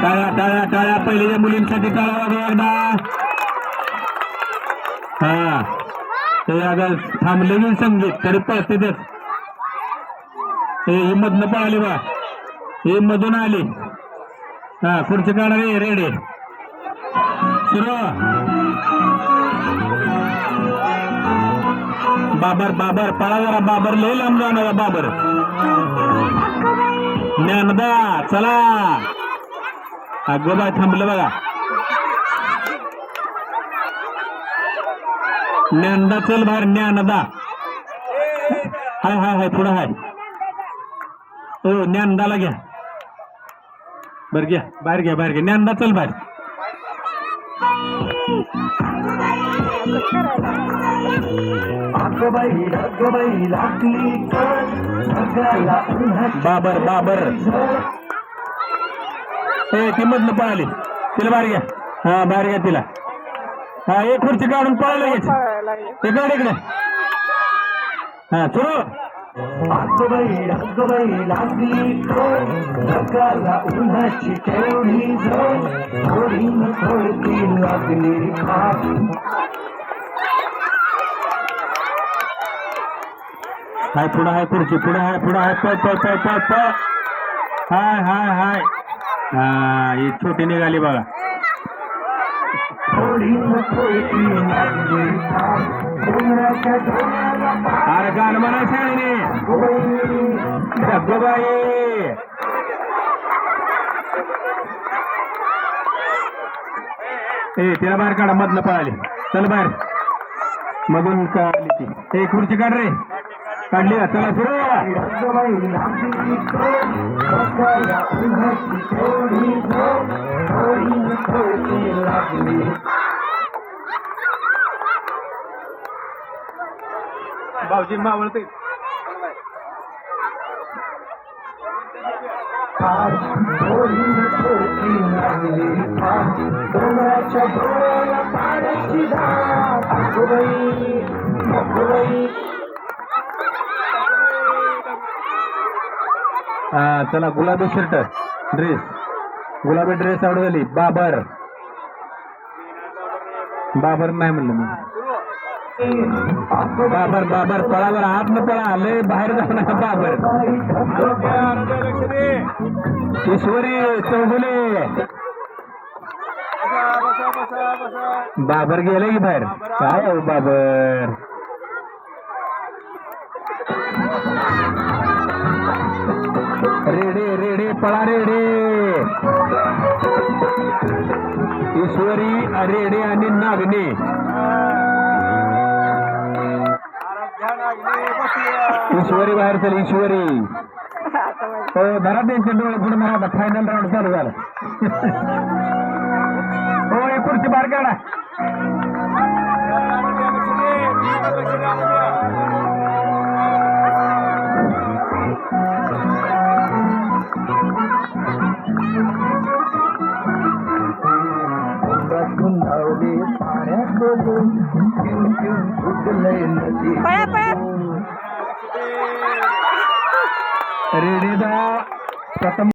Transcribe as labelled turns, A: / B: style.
A: टाळ्या टाळ्या टाळ्या पहिल्या मुलींसाठी टाळा वाजवा एकदा. हा ते अगं थांबले नाही संगीत तरी पळते तेच. ही मधनं पळाली बा, ही मधून आली. हा खुर्ची काढा रे रेडे सुरू. बाबर बाबर पळा जरा, बाबर लय लांब जाणार बाबर. ज्ञानदा चला. अगं बाय थांबलं बघा. ज्ञानदा चल बाहेर. ज्ञानदा हाय हाय हाय पुढं हाय. हो ज्ञानदाला घ्या. बर घ्या बाहेर, घ्या बाहेर घ्या. ज्ञानदा चल बाहेर. बाबर बाबर ती मधनं पळाली. तिला बाहेर घ्या. हा बाहेर घ्या तिला. हा एक खुर्ची काढून पळायला घ्यायची. इकडे इकडे. हा सुरू. हाय पुढं हाय खुर्ची, पुढं हाय पुढं हाय. पळ पळ पळ पळ पळ. हाय हाय हाय. हा ही छोटी निघाली बघा. अरे गाणं म्हणायचं शाळेने. बाई ए तिला बाहेर काढा. मधनं पळाली. चल बाहेर. मधून काढली ती. ते खुर्ची काढ रे. काढली का? चला सुरू. भाऊजी मावळते. चला गुलाबी शर्ट ड्रेस, गुलाबी ड्रेस आवड झाली. बाबर बाबर नाही म्हणलं मी. बाबर बाबर पळावर हात न पळा. लय बाहेर जाणार बाबर. ईश्वरी चौगुले. बाबर गेले की बाहेर. काय हो बाबर. रेडे रेडे पळा रेडे. ईश्वरी रेडे आणि नागणे. ईश्वरी बाहेर चल. ईश्वरी हो धरा त्यांचे डोळे पुढे मला. आता फायनल राऊंड चालू झाला. हो एक खुर्ची बाहेर काढा. रेडी दा प्रथम